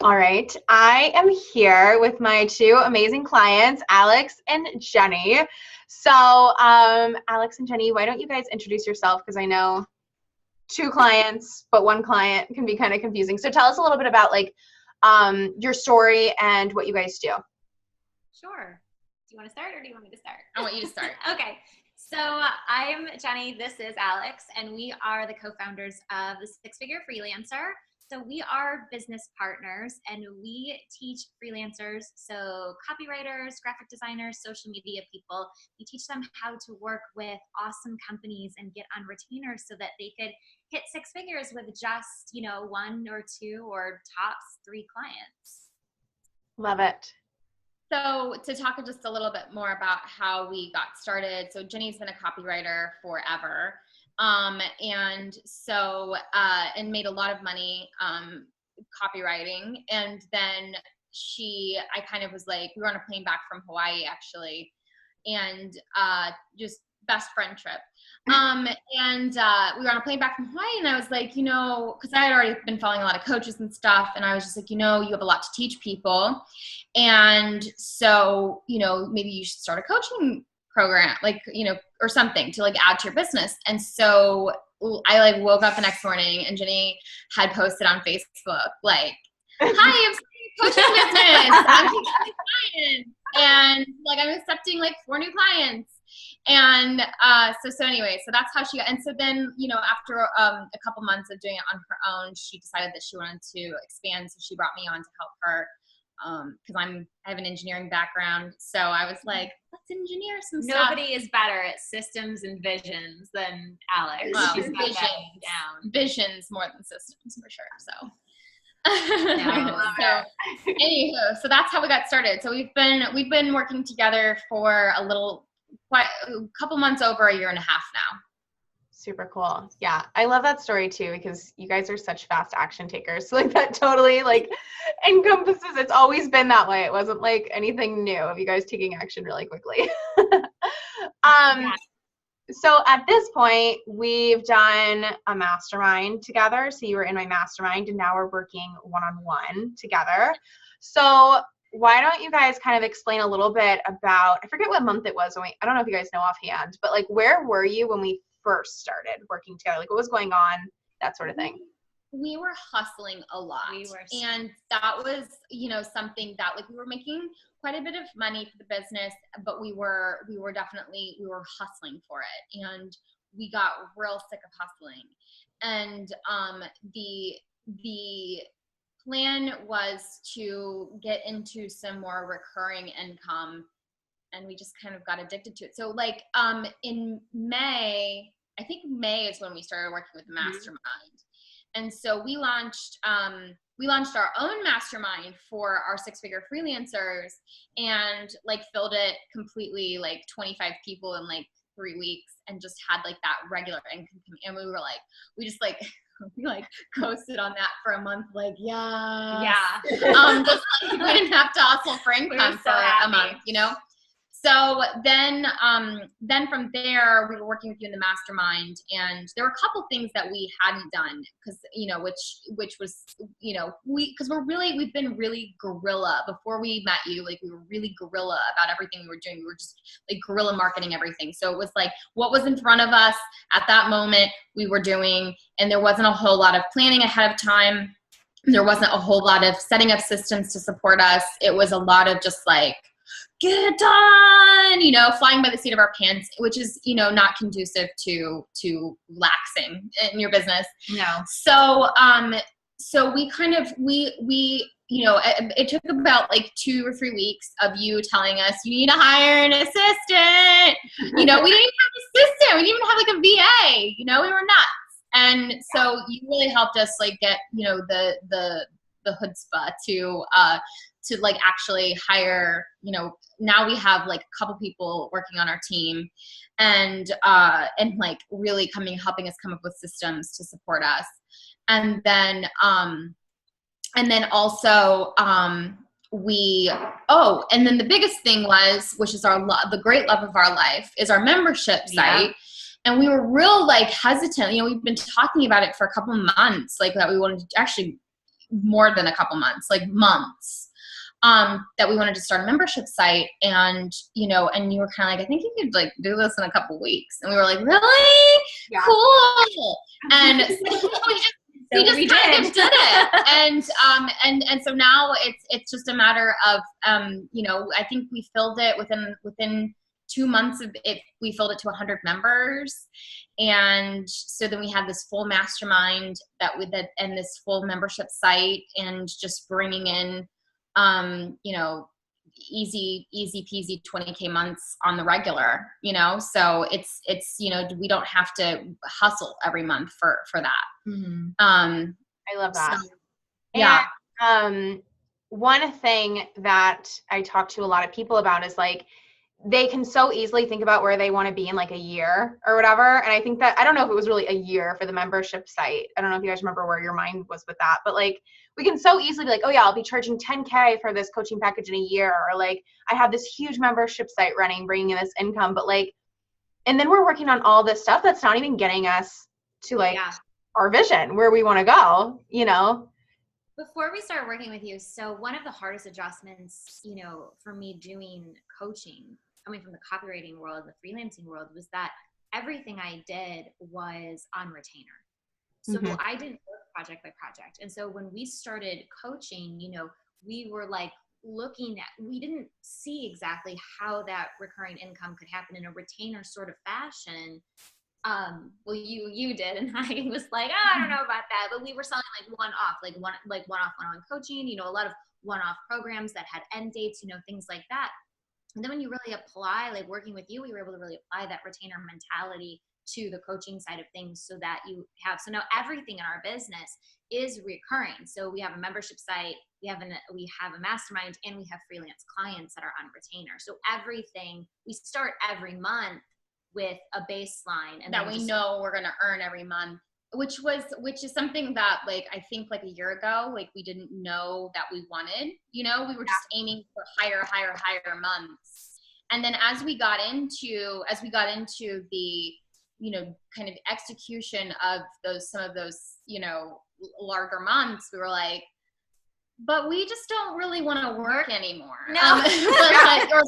All right. I am here with my two amazing clients, Alex and Jenny. So, Alex and Jenny, why don't you guys introduce yourself? Because I know two clients, but one client can be kind of confusing. So tell us a little bit about your story and what you guys do. Sure. Do you want to start or do you want me to start? I want you to start. Okay. So I'm Jenny. This is Alex, and we are the co-founders of the Six Figure Freelancer. So we are business partners, and we teach freelancers, so copywriters, graphic designers, social media people. We teach them how to work with awesome companies and get on retainers so that they could hit six figures with just, one or two or tops 3 clients. Love it. So to talk just a little bit more about how we got started. So Jenny's been a copywriter forever. And made a lot of money, copywriting. And then I kind of was like, we were on a plane back from Hawaii actually. And, just best friend trip. We were on a plane back from Hawaii, and I was like, cause I had already been following a lot of coaches and stuff. And I was just like, you have a lot to teach people. And so, maybe you should start a coaching program, or something to add to your business. And so I woke up the next morning and Jenny had posted on Facebook, hi, I'm starting a coaching business. I'm taking clients. And I'm accepting 4 new clients. And so anyway, so that's how she got. And so then, after a couple months of doing it on her own, she decided that she wanted to expand. So she brought me on to help her. Because I have an engineering background, so I was like, let's engineer some stuff. Nobody is better at systems and visions than Alex. Well, she's got that down. Visions more than systems for sure. So, anywho, so that's how we got started. So we've been working together for quite a couple months, over a year and a half now. Super cool. Yeah. I love that story too, because you guys are such fast action takers. So that totally encompasses, it's always been that way. It wasn't anything new of you guys taking action really quickly. So at this point, we've done a mastermind together. So you were in my mastermind, and now we're working one-on-one together. So why don't you guys kind of explain a little bit about, I forget what month it was. I don't know if you guys know offhand, but where were you when we first started working together? What was going on, that sort of thing? We were hustling a lot. And that was, something that we were making quite a bit of money for the business, but we were hustling for it. And we got real sick of hustling. And the plan was to get into some more recurring income, and we just kind of got addicted to it. So in May, I think May is when we started working with the mastermind. And so we launched our own mastermind for our six-figure freelancers, and filled it completely, 25 people in 3 weeks, and just had that regular income. And we were we coasted on that for a month. Yeah. Just we didn't have to hustle for income for a month, So then from there, we were working with you in the mastermind, and there were a couple things that we hadn't done, because which was because we've been really guerrilla before we met you. We were really guerrilla about everything we were doing. We were just guerrilla marketing everything. So it was what was in front of us at that moment we were doing, and there wasn't a whole lot of planning ahead of time. There wasn't a whole lot of setting up systems to support us. It was a lot of just get it done, flying by the seat of our pants, which is, not conducive to relaxing in your business. No. So we kind of, it took about 2 or 3 weeks of you telling us you need to hire an assistant. We didn't even have an assistant. We didn't even have a VA, we were nuts. And so you really helped us get, the chutzpah to actually hire, now we have a couple people working on our team, and really helping us come up with systems to support us. And then also and then the biggest thing was, which is the great love of our life, is our membership site. Yeah. And we were real hesitant, we've been talking about it for a couple of months, that we wanted to actually more than a couple months, like months, that we wanted to start a membership site. And, you know, and you were kind of like, I think you could like do this in a couple weeks. And we were like, really? Yeah. Cool. And so we just kind of did it. And so now it's just a matter of, you know, I think we filled it within 2 months of it, we filled it to 100 members. And so then we had this full mastermind and this full membership site, and just bringing in, you know, easy peasy 20K months on the regular, you know? So it's, you know, we don't have to hustle every month for that. Mm-hmm. I love that. So, yeah. And, one thing that I talk to a lot of people about is like, they can so easily think about where they want to be in like a year or whatever. And I think that, I don't know if it was really a year for the membership site. I don't know if you guys remember where your mind was with that, but like, we can so easily be like, oh yeah, I'll be charging 10K for this coaching package in a year. Or like, I have this huge membership site running, bringing in this income, but like, and then we're working on all this stuff that's not even getting us to like our vision, where we want to go, you know? Before we start working with you, so one of the hardest adjustments, you know, for me doing coaching, coming from the copywriting world, the freelancing world, was that everything I did was on retainer. So I didn't work project by project. And so when we started coaching, you know, we were like we didn't see exactly how that recurring income could happen in a retainer sort of fashion. Well, you did, and I was like, oh, I don't know about that. But we were selling like one-on-one coaching, you know, a lot of one-off programs that had end dates, you know, things like that. And then when you really apply, like working with you, we were able to really apply that retainer mentality to the coaching side of things, so that so now everything in our business is recurring. So we have a membership site, we have a mastermind, and we have freelance clients that are on retainer. So everything, we start every month with a baseline, and that we know we're going to earn every month, which is something that like, I think like a year ago, like we didn't know that we wanted, you know, we were just aiming for higher months. And then as we got into the, you know, kind of execution of some of those, you know, larger months, we were like, but we just don't really want to work anymore. No. Or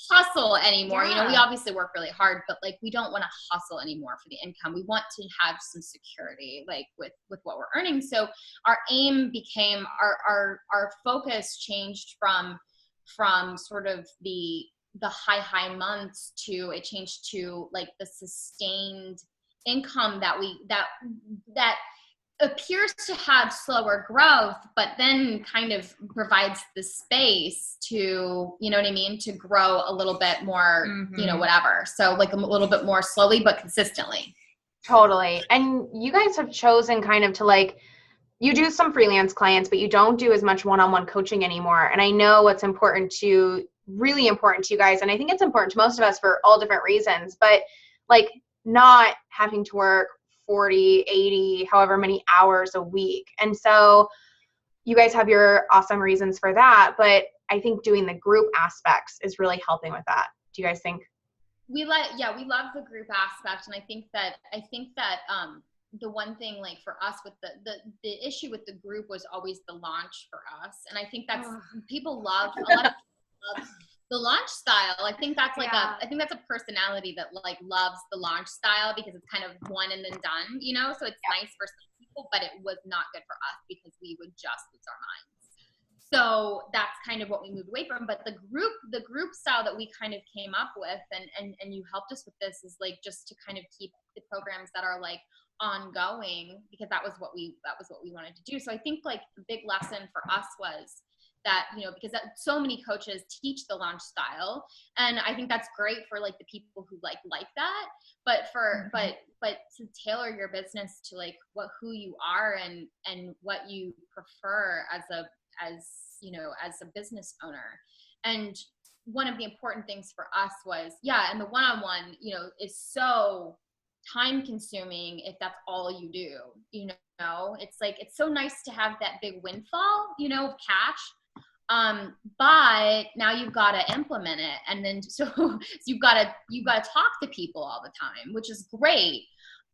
hustle anymore. Yeah. You know, we obviously work really hard, but like, we don't want to hustle anymore for the income. We want to have some security, like with what we're earning. So our aim became, our focus changed from sort of the high months to, it changed to like the sustained income that appears to have slower growth, but then kind of provides the space to, you know what I mean, to grow a little bit more, you know, whatever. So like a little bit more slowly, but consistently. Totally. And you guys have chosen kind of to like, you do some freelance clients, but you don't do as much one-on-one coaching anymore. And I know what's really important to you guys. And I think it's important to most of us for all different reasons, but like not having to work 40, 80, however many hours a week. And so you guys have your awesome reasons for that, but I think doing the group aspects is really helping with that. Do you guys think? We love the group aspect. And I think that the one thing like for us with the issue with the group was always the launch for us. And I think that's, people love, a lot of people love the launch style. I think that's like I think that's a personality that like loves the launch style, because it's kind of one and then done, you know? So it's nice for some people, but it was not good for us because we would just lose our minds. So that's kind of what we moved away from. But the group style that we kind of came up with, and you helped us with this, is like just to kind of keep the programs that are like ongoing, because that was what we wanted to do. So I think like the big lesson for us was that, you know, because so many coaches teach the launch style, and I think that's great for like the people who like that, but but to tailor your business to like who you are and what you prefer as a business owner. And one of the important things for us was, and the one-on-one, you know, is so time consuming if that's all you do, you know. It's like, it's so nice to have that big windfall, you know, of cash. But now you've got to implement it. And then, so you've got to talk to people all the time, which is great.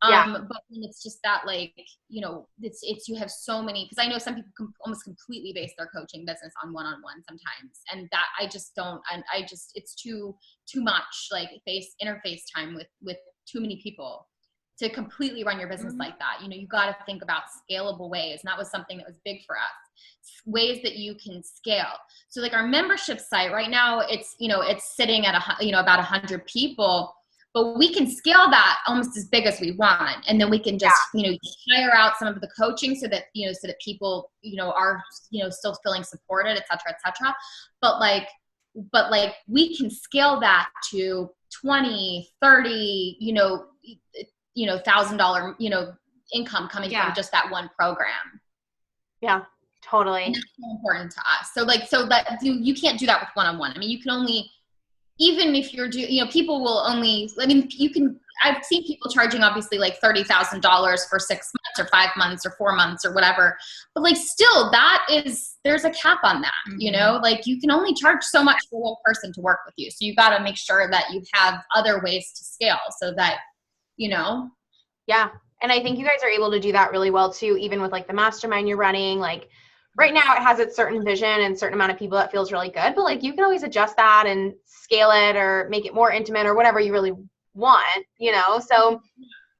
Yeah. But when it's just that, like, you know, it's, you have so many, because I know some people almost completely base their coaching business on one-on-one sometimes. And that I just don't, I just, it's too much like interface time with too many people to completely run your business like that. You know, you got to think about scalable ways. And that was something that was big for us, ways that you can scale. So like our membership site right now, it's, you know, it's sitting at about 100 people, but we can scale that almost as big as we want. And then we can just, you know, hire out some of the coaching so that, you know, so that people, you know, are, you know, still feeling supported, et cetera, et cetera. But like we can scale that to 20, 30, $1,000, you know, income coming from just that one program. Yeah, totally. And that's so important to us. So like, so that you can't do that with one-on-one. I mean, you can only, even if you're people will only, I mean, I've seen people charging obviously like $30,000 for 6 months or 5 months or 4 months or whatever. But like still there's a cap on that, you know, like you can only charge so much for one person to work with you. So you got to make sure that you have other ways to scale so that, you know. Yeah. And I think you guys are able to do that really well too, even with like the mastermind you're running. Like right now it has its certain vision and certain amount of people that feels really good, but like you can always adjust that and scale it or make it more intimate or whatever you really want, you know? So,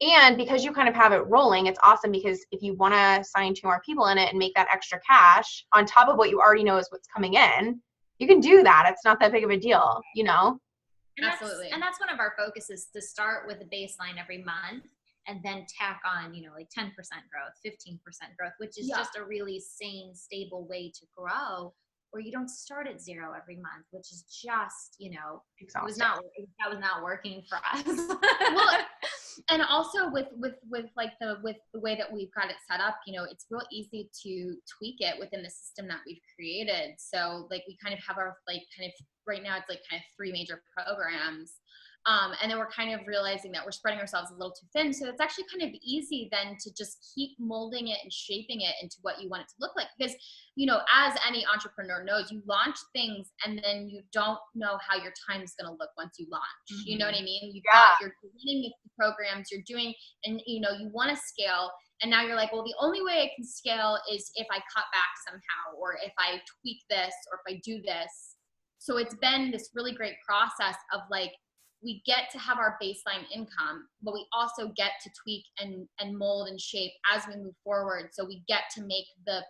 and because you kind of have it rolling, it's awesome because if you want to sign 2 more people in it and make that extra cash on top of what you already know is what's coming in, you can do that. It's not that big of a deal, you know? Absolutely. And that's one of our focuses, to start with a baseline every month and then tack on, you know, like 10% growth, 15% growth, which is just a really sane, stable way to grow, where you don't start at 0 every month, which is just, you know, that was not working for us. Well, and also with like with the way that we've got it set up, you know, it's real easy to tweak it within the system that we've created. So like we kind of have our like kind of right now it's like kind of 3 major programs. And then we're kind of realizing that we're spreading ourselves a little too thin. So it's actually kind of easy then to just keep molding it and shaping it into what you want it to look like. Because, you know, as any entrepreneur knows, you launch things and then you don't know how your time is going to look once you launch. You know what I mean? You're running the programs, you're doing, and, you know, you want to scale. And now you're like, well, the only way I can scale is if I cut back somehow, or if I tweak this, or if I do this. So it's been this really great process of like, we get to have our baseline income, but we also get to tweak and mold and shape as we move forward. So we get to make the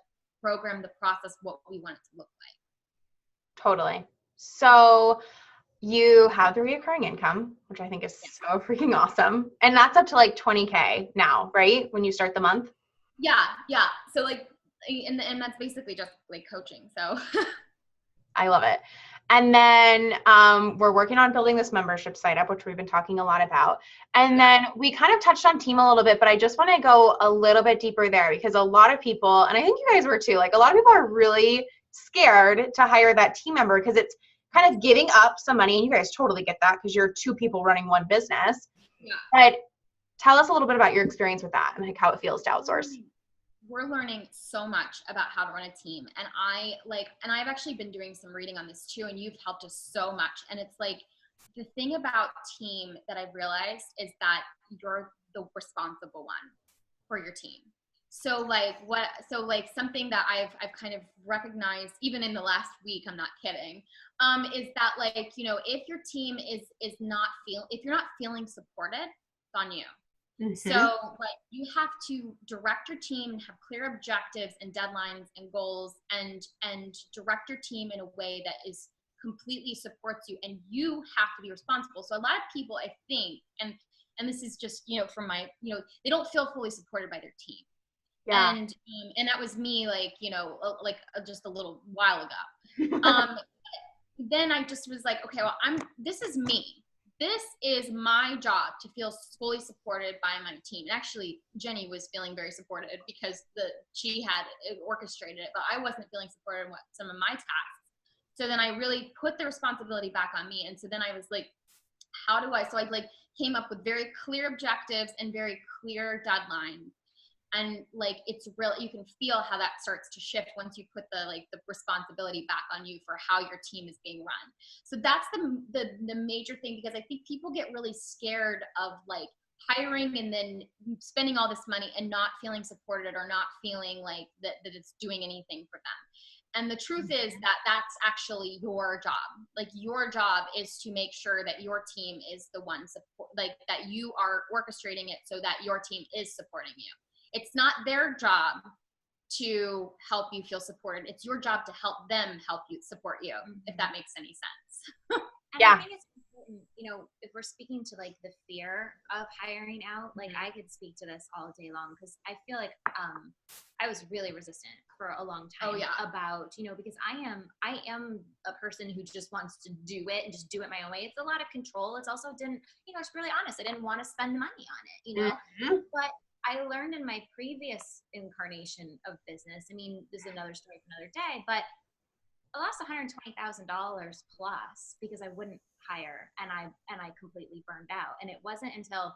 program, the process, what we want it to look like. Totally. So you have the reoccurring income, which I think is so freaking awesome. And that's up to like 20K now, right? When you start the month? Yeah. So like, and that's basically just like coaching. So I love it. And then we're working on building this membership site up, which we've been talking a lot about. And then we kind of touched on team a little bit, but I just want to go a little bit deeper there because a lot of people, and I think you guys were too, like a lot of people are really scared to hire that team member because it's kind of giving up some money. And you guys totally get that because you're 2 people running one business. Yeah. But tell us a little bit about your experience with that and like how it feels to outsource. We're learning so much about how to run a team. And I've actually been doing some reading on this too, and you've helped us so much. And it's like, the thing about team that I've realized is that you're the responsible one for your team. So something that I've kind of recognized even in the last week, I'm not kidding, is that like, you know, if your team if you're not feeling supported, it's on you. Mm-hmm. So like you have to direct your team and have clear objectives and deadlines and goals and direct your team in a way that is completely supports you, and you have to be responsible. So a lot of people, I think, and this is just, you know, from my, you know, they don't feel fully supported by their team. Yeah. And that was me, like, you know, just a little while ago. Then I just was like, okay, well, this is me. This is my job to feel fully supported by my team. And actually, Jenny was feeling very supported because she had orchestrated it, but I wasn't feeling supported in some of my tasks. So then I really put the responsibility back on me. And so then I was like, so I like came up with very clear objectives and very clear deadlines. And like, it's real, you can feel how that starts to shift once you put the responsibility back on you for how your team is being run. So that's the major thing, because I think people get really scared of like hiring and then spending all this money and not feeling supported or not feeling like that it's doing anything for them. And the truth is that that's actually your job. Like your job is to make sure that your team is the one support, like that you are orchestrating it so that your team is supporting you. It's not their job to help you feel supported. It's your job to help them help you support you, if that makes any sense. And Yeah. I think it's important, you know, if we're speaking to like the fear of hiring out, like I could speak to this all day long because I feel like I was really resistant for a long time about, you know, because I am a person who just wants to do it and just do it my own way. It's a lot of control. It's also it's really honest. I didn't want to spend money on it, you know, but I learned in my previous incarnation of business, I mean, this is another story for another day, but I lost $120,000 plus because I wouldn't hire and I completely burned out. And it wasn't until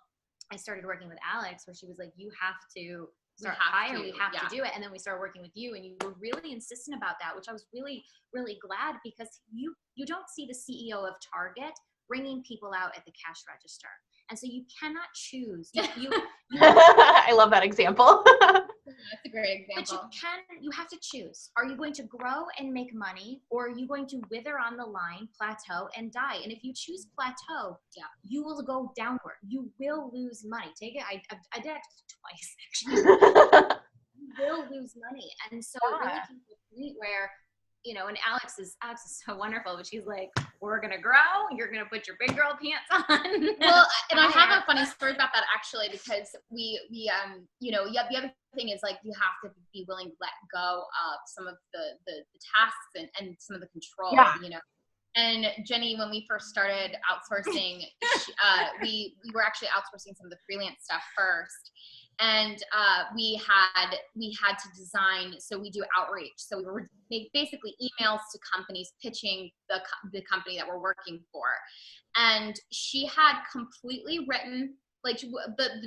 I started working with Alex where she was like, you have to start hiring, we have to do it. And then we started working with you and you were really insistent about that, which I was really, really glad because you don't see the CEO of Target bringing people out at the cash register. And so you cannot choose. I love that example. That's a great example. But you have to choose. Are you going to grow and make money, or are you going to wither on the line, plateau, and die? And if you choose plateau, you will go downward. You will lose money. Take it. I did it twice, actually. You will lose money. And so it really came to a point where, you know, and Alex is so wonderful, but she's like, we're going to grow. You're going to put your big girl pants on. Well, and I have a funny story about that actually, because we you know, the other thing is like, you have to be willing to let go of some of the tasks and some of the control, you know. And Jenny, when we first started outsourcing, we were actually outsourcing some of the freelance stuff first. And we had to design, so we do outreach. So we were basically emails to companies pitching the company that we're working for. And she had completely written, like,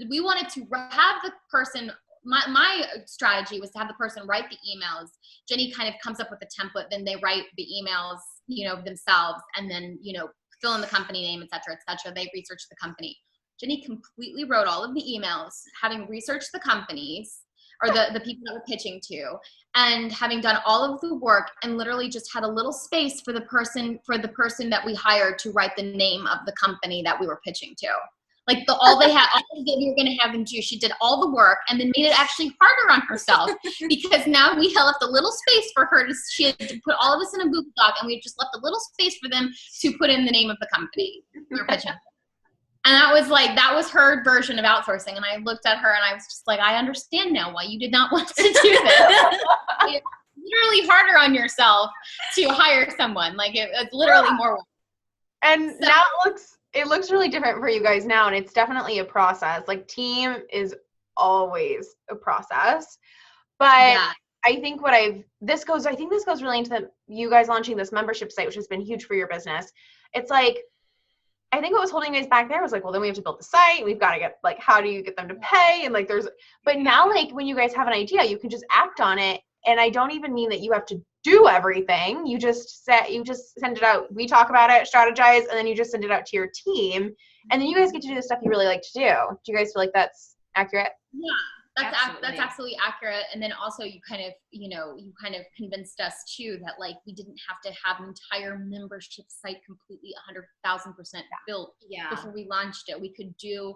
we wanted to have the person, my strategy was to have the person write the emails. Jenny kind of comes up with a template, then they write the emails, you know, themselves, and then, you know, fill in the company name, et cetera, et cetera. They research the company. Jenny completely wrote all of the emails, having researched the companies or the people that we're pitching to, and having done all of the work, and literally just had a little space for the person that we hired to write the name of the company that we were pitching to. Like all they were going to have them do, she did all the work and then made it actually harder on herself because now we left a little space for her she had to put all of this in a Google Doc, and we just left a little space for them to put in the name of the company we were pitching. And that was her version of outsourcing. And I looked at her and I was just like, I understand now why you did not want to do this. It's literally harder on yourself to hire someone. Like it's literally more work. And so, now it looks really different for you guys now. And it's definitely a process. Like team is always a process. But I think this goes really into you guys launching this membership site, which has been huge for your business. It's like, I think what was holding you guys back there was like, well, then we have to build the site. We've got to get, like, how do you get them to pay? And like, but now, like, when you guys have an idea, you can just act on it. And I don't even mean that you have to do everything. You just send it out. We talk about it, strategize, and then you just send it out to your team. And then you guys get to do the stuff you really like to do. Do you guys feel like that's accurate? Yeah. That's absolutely accurate. And then also you kind of convinced us too that like we didn't have to have an entire membership site completely 100,000% built before we launched it. We could do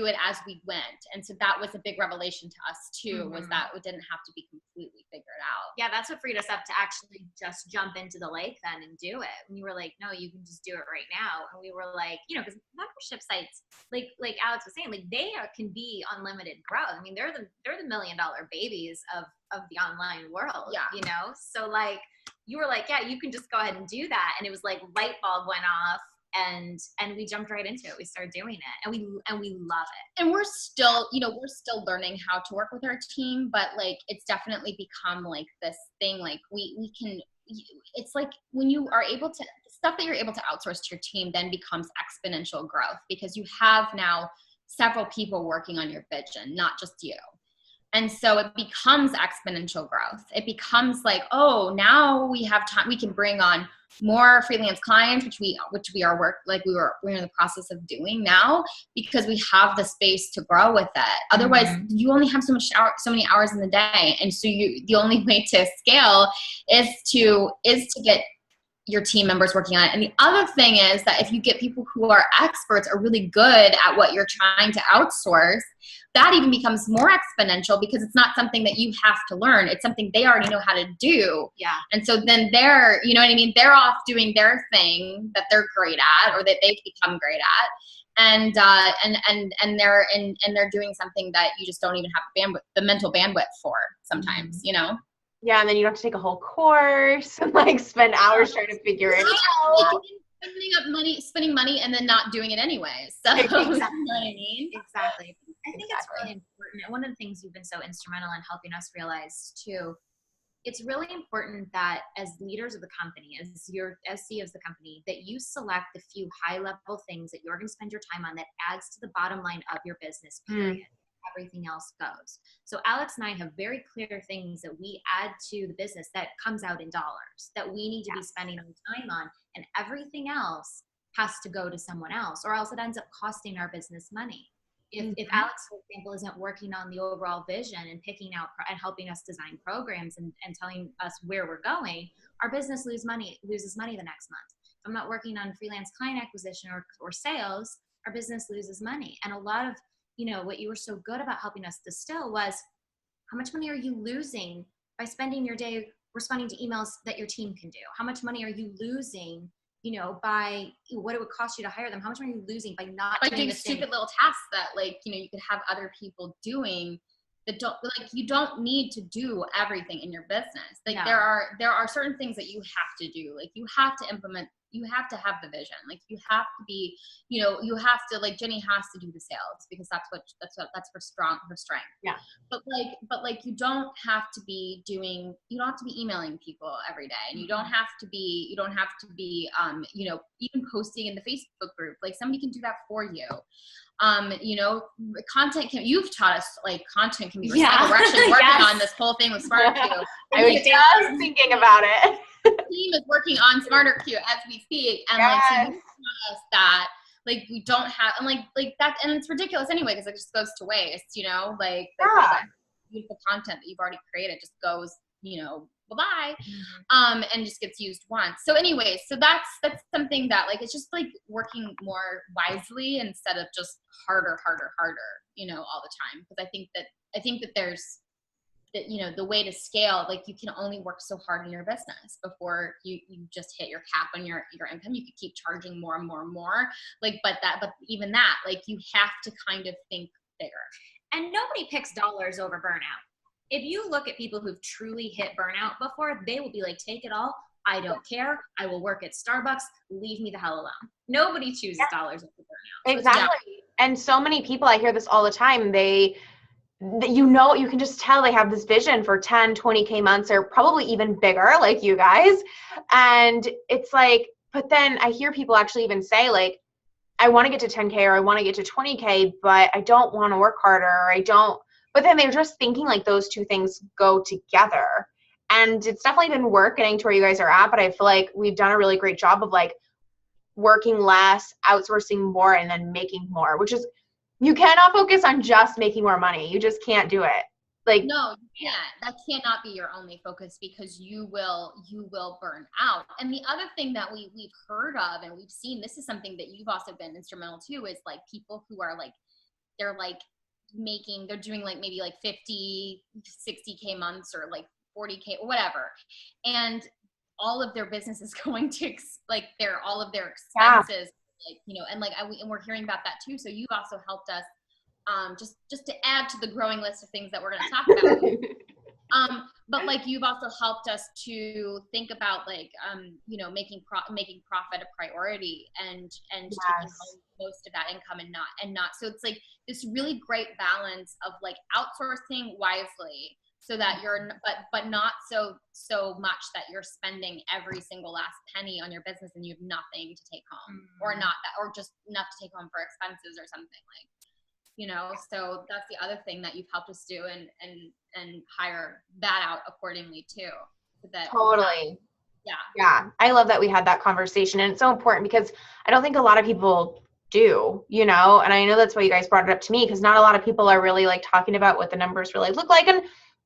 it as we went. And so that was a big revelation to us too, was that it didn't have to be completely figured out. Yeah, that's what freed us up to actually just jump into the lake then and do it. And you were like, no, you can just do it right now. And we were like, you know, because membership sites, like Alex was saying, like they can be unlimited growth. I mean, they're the $1 million babies of the online world, you know? So like, you were like, yeah, you can just go ahead and do that. And it was like light bulb went off. And we jumped right into it. We started doing it, and we love it. And we're still learning how to work with our team, but like it's definitely become like this thing. Like we can. It's like when you are able to stuff that you're able to outsource to your team, then becomes exponential growth because you have now several people working on your vision, not just you. And so it becomes exponential growth. It becomes like, oh, now we have time. We can bring on more freelance clients, which we're in the process of doing now, because we have the space to grow with it. Otherwise, you only have so many hours in the day, and so the only way to scale is to get your team members working on it. And the other thing is that if you get people who are experts or really good at what you're trying to outsource, that even becomes more exponential, because it's not something that you have to learn. It's something they already know how to do. Yeah. And so then they're, you know what I mean? They're off doing their thing that they're great at, or that they've become great at. And they're doing something that you just don't even have the mental bandwidth for sometimes, you know? Yeah, and then you don't have to take a whole course and like spend hours trying to figure it out. Spending money and then not doing it anyway. So Exactly. You know what I mean? Exactly. I think it's really important. One of the things you've been so instrumental in helping us realize too, it's really important that as leaders of the company, as CEO of the company, that you select the few high level things that you're going to spend your time on that adds to the bottom line of your business, period. Everything else goes. So Alex and I have very clear things that we add to the business that comes out in dollars that we need to be spending our time on, and everything else has to go to someone else, or else it ends up costing our business money. If Alex, for example, isn't working on the overall vision and picking out and helping us design programs and telling us where we're going, our business loses money the next month. If I'm not working on freelance client acquisition or sales, our business loses money. And a lot of, you know, what you were so good about helping us distill was, how much money are you losing by spending your day responding to emails that your team can do? How much money are you losing, you know, by what it would cost you to hire them? How much money are you losing by not doing the stupid little tasks that, like, you know, you could have other people doing that don't, like, you don't need to do everything in your business. Like, there are certain things that you have to do. Like, you have to implement, you have to have the vision. Like, you have to be, you know, you have to, like, Jenny has to do the sales, because that's her strength. Yeah. But you don't have to be emailing people every day, and you don't have to be, you know, even posting in the Facebook group. Like, somebody can do that for you. You know, you've taught us, like, content can be recycled. Yeah. We're actually working on this whole thing with Smarter Q. I was just thinking about it. The team is working on Smarter Q as we speak, and like, so you taught us that, like, we don't have, and like that, and it's ridiculous anyway, because it just goes to waste, you know, like that beautiful content that you've already created just goes, you know, bye-bye, and just gets used once. So anyways, so that's something that, like, it's just like working more wisely instead of just harder, you know, all the time. Because I think that there's that, you know, the way to scale, like, you can only work so hard in your business before you just hit your cap on your income. You could keep charging more and more and more, like, but even that, like, you have to kind of think bigger. And nobody picks dollars over burnout. If you look at people who've truly hit burnout before, they will be like, take it all. I don't care. I will work at Starbucks. Leave me the hell alone. Nobody chooses dollars over burnout. So exactly. And so many people, I hear this all the time, you know, you can just tell they have this vision for 10, 20K months, or probably even bigger, like you guys. And it's like, but then I hear people actually even say, like, I want to get to 10K or I want to get to 20K, but I don't want to work harder, or but then they're just thinking like those two things go together. And it's definitely been work getting to where you guys are at, but I feel like we've done a really great job of, like, working less, outsourcing more, and then making more, which is, you cannot focus on just making more money. You just can't do it. Like, no, you can't. That cannot be your only focus, because you will burn out. And the other thing that we've heard of and we've seen, this is something that you've also been instrumental to, is like people who are like, they're doing like maybe like 50, 60K months, or like 40K or whatever. And all of their business is going to all of their expenses. Like, you know, and like, and we're hearing about that too. So you've also helped us, just to add to the growing list of things that we're going to talk about. But like, you've also helped us to think about, like, you know, making profit a priority, and taking home most of that income, and not. So it's like this really great balance of, like, outsourcing wisely, so that you're, but not so much that you're spending every single last penny on your business and you have nothing to take home, or just enough to take home for expenses or something. Like, you know? So that's the other thing that you've helped us do, and hire that out accordingly too. So that Totally. yeah. Yeah. I love that we had that conversation, and it's so important because I don't think a lot of people do, you know, and I know that's why you guys brought it up to me, because not a lot of people are really like talking about what the numbers really look like. And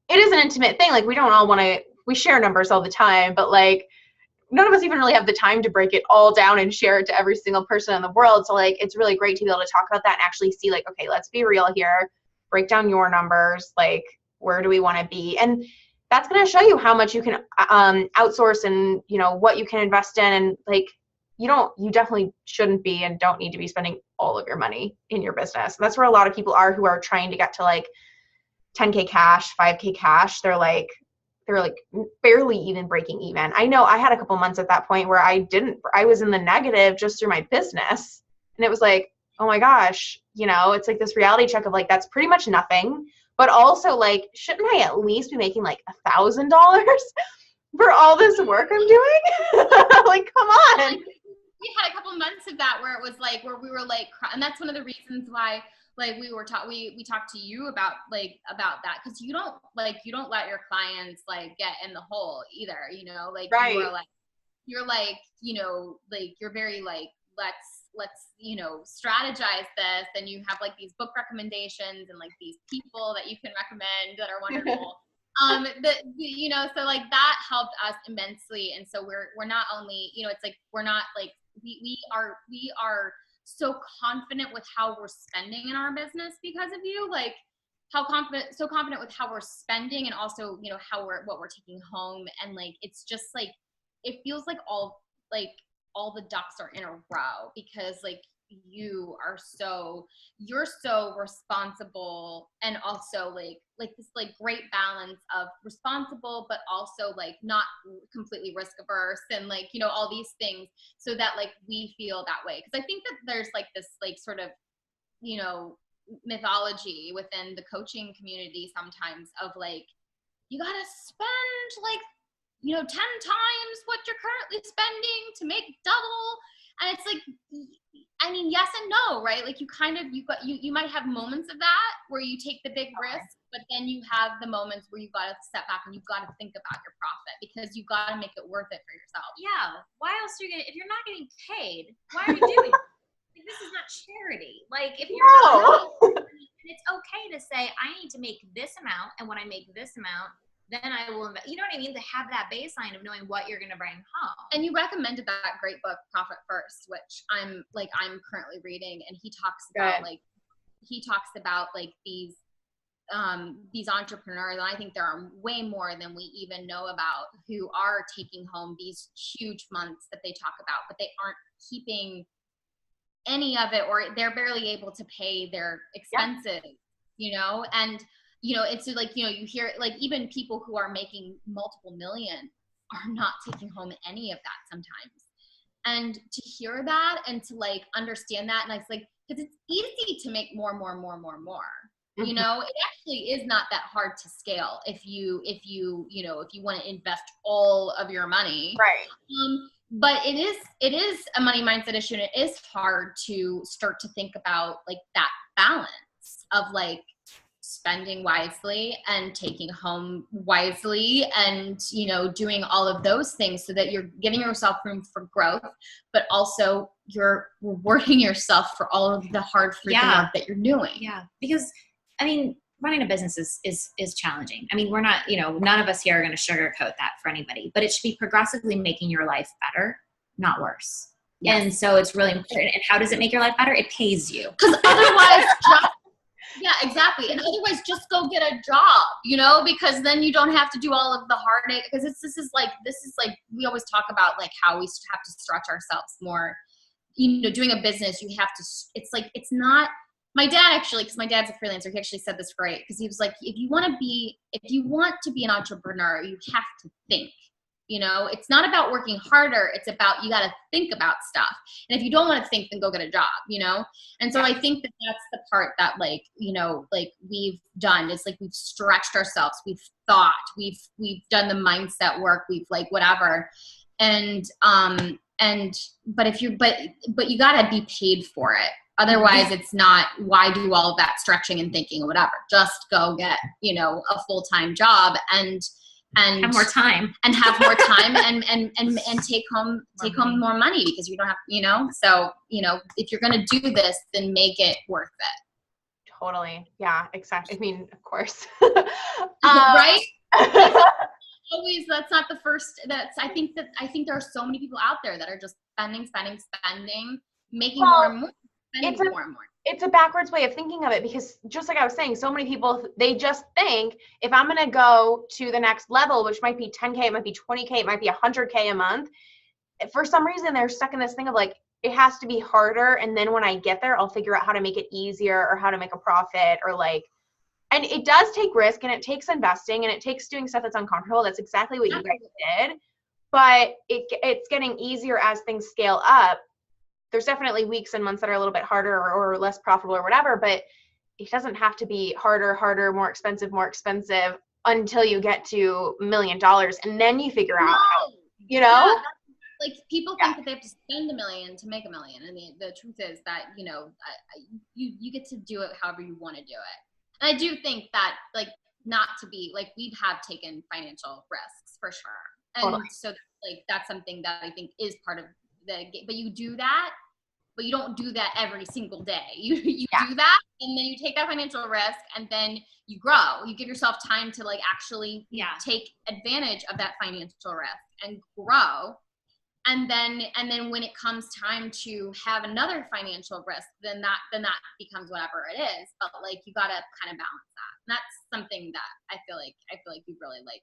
it is an intimate thing. Like we don't all want to, we share numbers all the time, but like none of us even really have the time to break it all down and share it to every single person in the world. So like, it's really great to be able to talk about that and actually see like, okay, let's be real here, break down your numbers, like where do we want to be? And that's going to show you how much you can outsource, and, you know, what you can invest in. And like, you definitely shouldn't be and don't need to be spending all of your money in your business. That's where a lot of people are who are trying to get to like 10K cash, 5K cash. They're like barely even breaking even. I know I had a couple months at that point where I was in the negative just through my business. And it was like, oh my gosh, you know, it's like this reality check of like, that's pretty much nothing. But also like, shouldn't I at least be making like $1,000 for all this work I'm doing? Like, come on. We had a couple months of that where it was like, where we were like, and that's one of the reasons why like we talked to you about that, because you don't let your clients like get in the hole either, you know, like right. you're like, you know, like you're very like, let's, you know, strategize this, and you have like these book recommendations and like these people that you can recommend that are wonderful. You know, so like that helped us immensely. And so we're not only, you know, it's like, we're not like, we are so confident with how we're spending in our business because of you, like so confident with how we're spending, and also, you know, what we're taking home. And like, it's just like, it feels like all the ducks are in a row, because like you're so responsible, and also like this like great balance of responsible but also like not completely risk averse, and like, you know, all these things, so that like we feel that way. Because I think that there's like this like sort of, you know, mythology within the coaching community sometimes of like, you gotta spend like, you know, 10 times what you're currently spending to make double. And it's like, I mean, yes and no, right? Like you might have moments of that where you take the big risk, but then you have the moments where you've got to step back and you've got to think about your profit, because you've got to make it worth it for yourself. Yeah. Why else are you if you're not getting paid, why are you doing it? Like, this is not charity. Like if you're not, it's okay to say, I need to make this amount, and when I make this amount, then I will invest. You know what I mean? To have that baseline of knowing what you're going to bring home. And you recommended that great book, Profit First, which I'm currently reading. And he talks about these entrepreneurs. And I think there are way more than we even know about, who are taking home these huge months that they talk about, but they aren't keeping any of it, or they're barely able to pay their expenses, you know? And you know, it's like, you know, you hear like even people who are making multiple million are not taking home any of that sometimes. And to hear that and to like understand that, and it's like, because it's easy to make more, you know, it actually is not that hard to scale if you want to invest all of your money. Right. But it is a money mindset issue, and it is hard to start to think about like that balance of like spending wisely and taking home wisely, and, you know, doing all of those things so that you're giving yourself room for growth, but also you're rewarding yourself for all of the hard freaking work that you're doing. Yeah. Because I mean, running a business is challenging. I mean, we're not, you know, none of us here are going to sugarcoat that for anybody, but it should be progressively making your life better, not worse. Yes. And so it's really important. And how does it make your life better? It pays you. Because otherwise, yeah, exactly. And otherwise just go get a job, you know, because then you don't have to do all of the heartache. Because this is like, we always talk about like how we have to stretch ourselves more, you know, doing a business, you have to, it's like, it's not, my dad actually, because my dad's a freelancer, he actually said this great, because he was like, if you want to be an entrepreneur, you have to think. You know, it's not about working harder. It's about, you got to think about stuff. And if you don't want to think, then go get a job, you know? And so I think that that's the part that like, you know, like we've done is like, we've stretched ourselves. We've thought, we've done the mindset work. We've like, whatever. But you got to be paid for it. Otherwise it's not, why do all of that stretching and thinking or whatever? Just go get, you know, a full-time job and have more time and have more time and take home more money because you don't have, you know, so, you know, if you're going to do this, then make it worth it. Totally. Yeah, exactly. I mean, of course. Right? Always, that's not the first, I think there are so many people out there that are just spending, making more and more, spending more and more. It's a backwards way of thinking of it because just like I was saying, so many people, they just think if I'm going to go to the next level, which might be 10K, it might be 20K, it might be 100K a month. For some reason, they're stuck in this thing of like, it has to be harder. And then when I get there, I'll figure out how to make it easier or how to make a profit or like, and it does take risk and it takes investing and it takes doing stuff that's uncomfortable. That's exactly what you guys did. But it's getting easier as things scale up. There's definitely weeks and months that are a little bit harder or less profitable or whatever, but it doesn't have to be harder, more expensive until you get to $1 million. And then you figure out how, you know? Yeah. Like people think that they have to spend $1 million to make $1 million. And the truth is that, you know, you get to do it however you want to do it. And I do think that like not to be like, we have taken financial risks for sure. And totally. So like, that's something that I think is part of the game, but you do that, but you don't do that every single day. You do that and then you take that financial risk and then you grow. You give yourself time to like actually take advantage of that financial risk and grow. And then when it comes time to have another financial risk, then that becomes whatever it is. But like you gotta kind of balance that. And that's something that I feel like you really like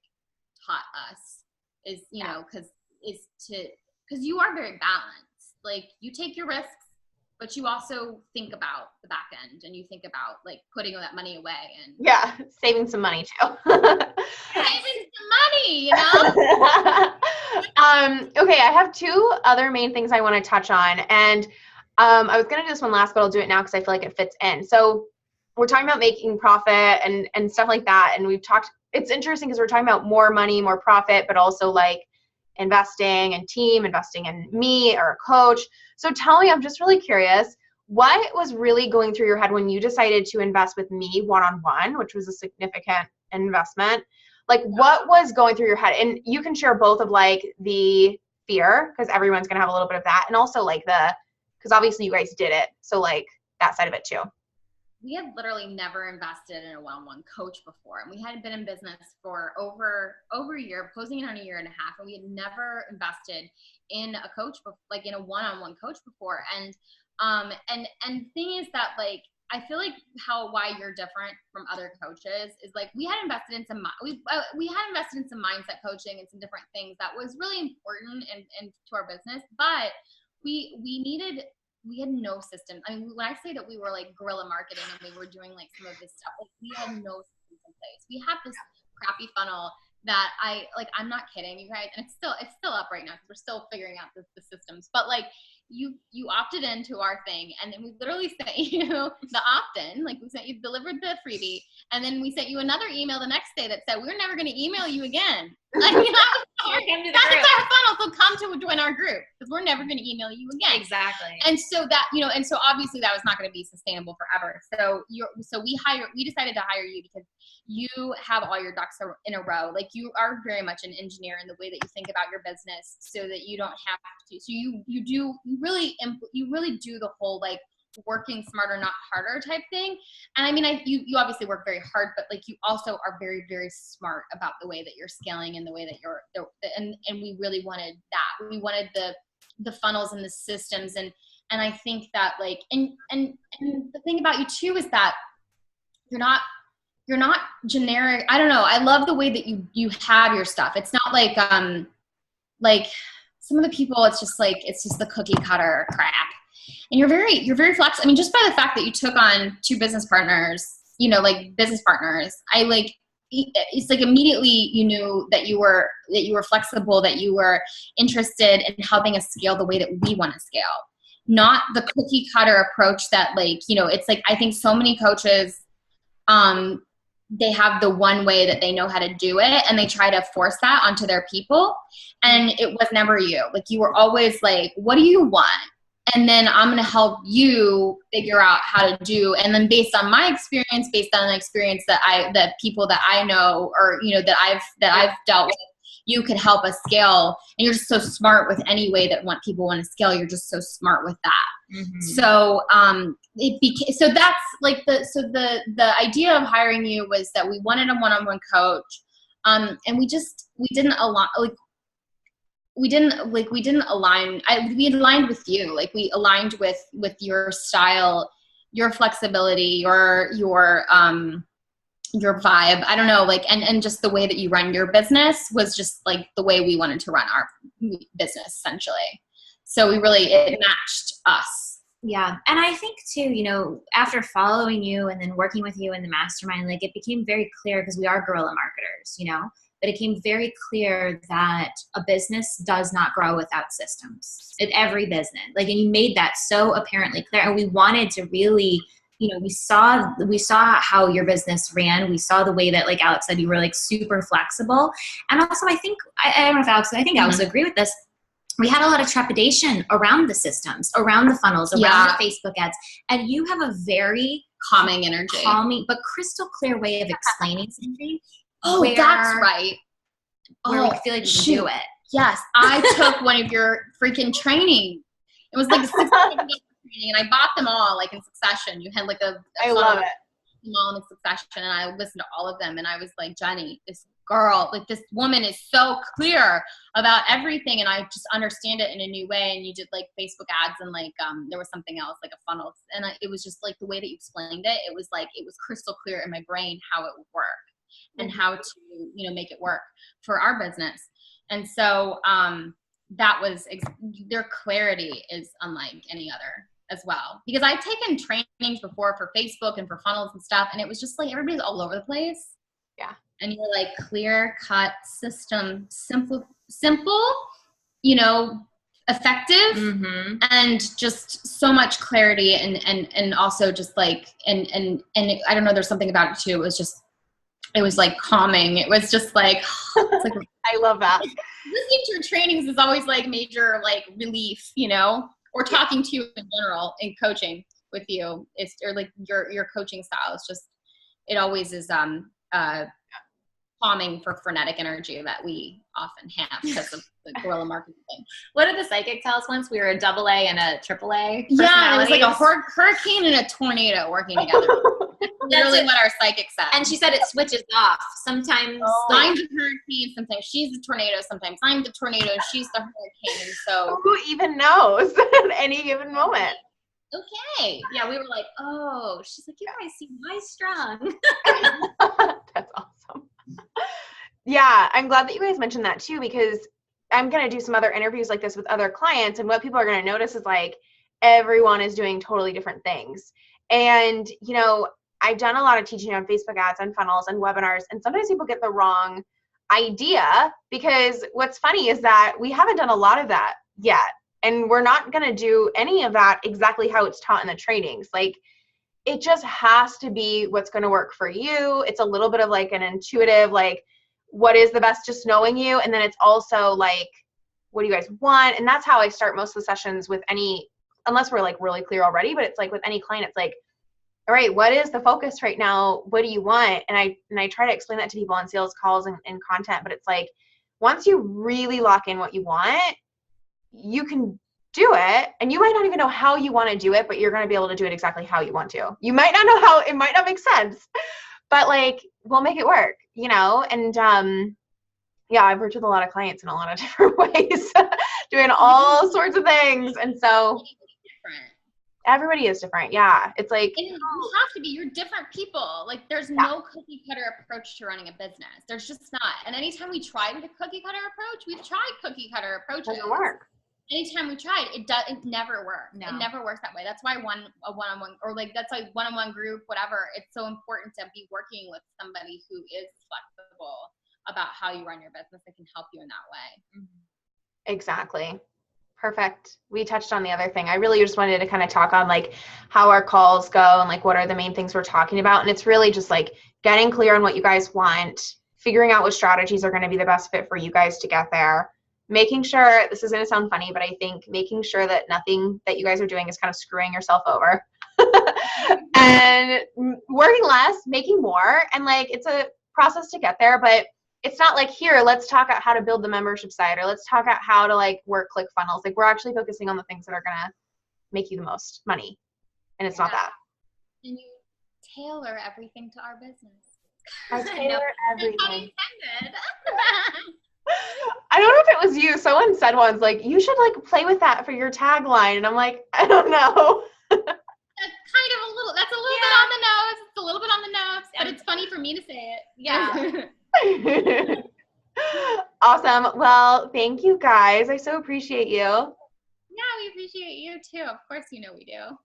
taught us is, you know, because you are very balanced. Like you take your risks, but you also think about the back end and you think about like putting that money away and saving some money too. Saving some money, you know? Okay, I have two other main things I want to touch on. And I was going to do this one last, but I'll do it now because I feel like it fits in. So we're talking about making profit and stuff like that. And we've talked, it's interesting because we're talking about more money, more profit, but also like investing and team, investing in me or a coach. So tell me, I'm just really curious, what was really going through your head when you decided to invest with me one-on-one, which was a significant investment? Like what was going through your head? And you can share both of like the fear, because everyone's going to have a little bit of that. And also like because obviously you guys did it. So like that side of it too. We had literally never invested in a one-on-one coach before. And we had been in business for over a year, closing in on a year and a half. And we had never invested in a coach, like in a one-on-one coach before. And the thing is that like, I feel like why you're different from other coaches is like we had invested in some mindset coaching and some different things that was really important and to our business, but we had no system. I mean, when I say that we were like guerrilla marketing and we were doing like some of this stuff, like we had no systems in place. We have this crappy funnel that I'm not kidding you guys, and it's still up right now because we're still figuring out the systems, but like you opted into our thing and then we literally sent you the opt-in, like we delivered the freebie, and then we sent you another email the next day that said we're never going to email you again. Like, that's our funnel, so come to join our group because we're never going to email you again. Exactly. And so that, you know, and so obviously that was not going to be sustainable forever. So we decided to hire you because you have all your ducks in a row. Like you are very much an engineer in the way that you think about your business, so that you don't have to. So you really do the whole like working smarter, not harder type thing. And I mean, you obviously work very hard, but like you also are very, very smart about the way that you're scaling and the way that and we really wanted that. We wanted the funnels and the systems. And I think that like, and the thing about you too is that you're not generic. I don't know. I love the way that you have your stuff. It's not like some of the people, it's just the cookie cutter crap. And you're very flexible. I mean, just by the fact that you took on 2 business partners, you know, like business partners, it's like immediately you knew that you were flexible, that you were interested in helping us scale the way that we want to scale, not the cookie cutter approach that like, you know, it's like, I think so many coaches, they have the one way that they know how to do it and they try to force that onto their people. And it was never you. Like you were always like, what do you want? And then I'm going to help you figure out how to do. And then based on my experience, based on the experience that people that I know, or, you know, that I've dealt with, you could help us scale. And you're just so smart with any way that people want to scale. You're just so smart with that. Mm-hmm. So, so that's like the idea of hiring you was that we wanted a one-on-one coach. And we didn't align we aligned with you. Like we aligned with your style, your flexibility, your vibe. I don't know, like, and just the way that you run your business was just like the way we wanted to run our business essentially. So it matched us. Yeah. And I think too, you know, after following you and then working with you in the mastermind, like it became very clear, because we are guerrilla marketers, you know, but it became very clear that a business does not grow without systems. In every business. Like, and you made that so apparently clear. And we wanted to really, you know, we saw how your business ran. We saw the way that, like Alex said, you were like super flexible. And also I think, I don't know if Alex, I think Alex would agree with this. We had a lot of trepidation around the systems, around the funnels, around the Facebook ads. And you have a very calming energy, but crystal clear way of explaining something. Oh, that's right. Where we feel like we can do it. Yes. I took one of your freaking training. It was like a 6 training, and I bought them all like in succession. You had like I love it. Them all in succession, and I listened to all of them, and I was like, Jenny, this girl, like this woman is so clear about everything, and I just understand it in a new way. And you did like Facebook ads, and like there was something else, like a funnel, and it was just like the way that you explained it. It was like it was crystal clear in my brain how it would work and how to, you know, make it work for our business. And so that was their clarity is unlike any other as well, because I've taken trainings before for Facebook and for funnels and stuff, and it was just like everybody's all over the place. Yeah. And you're like clear cut system, simple, you know, effective, and just so much clarity, and also just like and I don't know, there's something about it too. It was like calming. It was just like, it's like I love that. Listening to your trainings is always like major like relief, you know, or talking to you in general and coaching with you. It's, or like your coaching style. It's just, it always is calming for frenetic energy that we often have because of the guerrilla marketing thing. What did the psychic tell us once? We were a AA and a AAA. Yeah, it was like a hurricane and a tornado working together. Literally what our psychic said. And she said it switches off. Sometimes I'm the hurricane, sometimes she's the tornado, sometimes I'm the tornado, she's the hurricane. And so who even knows at any given moment? Okay. Yeah, we were like, oh, she's like, you guys seem high strung. That's awesome. Yeah, I'm glad that you guys mentioned that too, because I'm going to do some other interviews like this with other clients, and what people are going to notice is like everyone is doing totally different things. And, you know, I've done a lot of teaching on Facebook ads and funnels and webinars, and sometimes people get the wrong idea, because what's funny is that we haven't done a lot of that yet. And we're not going to do any of that exactly how it's taught in the trainings. Like, it just has to be what's going to work for you. It's a little bit of like an intuitive, like, what is the best, just knowing you. And then it's also like, what do you guys want? And that's how I start most of the sessions with any, unless we're like really clear already, but it's like with any client, it's like, all right, what is the focus right now? What do you want? And I try to explain that to people on sales calls and content, but it's like, once you really lock in what you want, you can do it, and you might not even know how you want to do it, but you're going to be able to do it exactly how you want to. You might not know how, it might not make sense, but like, we'll make it work, you know? And yeah, I've worked with a lot of clients in a lot of different ways, doing all sorts of things. And so everybody is different. Yeah. It's like, and you have to be, you're different people. Like, there's no cookie cutter approach to running a business. There's just not. And anytime we tried a cookie cutter approach, we've tried cookie cutter approaches. Doesn't work. Anytime we tried, it never worked. No. It never works that way. That's why a one-on-one, or like, that's like one-on-one group, whatever. It's so important to be working with somebody who is flexible about how you run your business that can help you in that way. Exactly. Perfect. We touched on the other thing. I really just wanted to kind of talk on like how our calls go and like what are the main things we're talking about. And it's really just like getting clear on what you guys want, figuring out what strategies are going to be the best fit for you guys to get there. making sure, this is going to sound funny, but I think making sure that nothing that you guys are doing is kind of screwing yourself over. And working less, making more, and like it's a process to get there, but it's not like, here, let's talk about how to build the membership site, or let's talk about how to like work ClickFunnels. Like we're actually focusing on the things that are gonna make you the most money, and it's not that. And you tailor everything to our business. I tailor everything. Intended. I don't know if it was you. Someone said once, like, you should like play with that for your tagline, and I'm like, I don't know. That's a little bit on the nose. It's a little bit on the nose, but it's funny for me to say it. Yeah. Awesome. Well, thank you guys. I so appreciate you. Yeah, we appreciate you too. Of course, you know we do.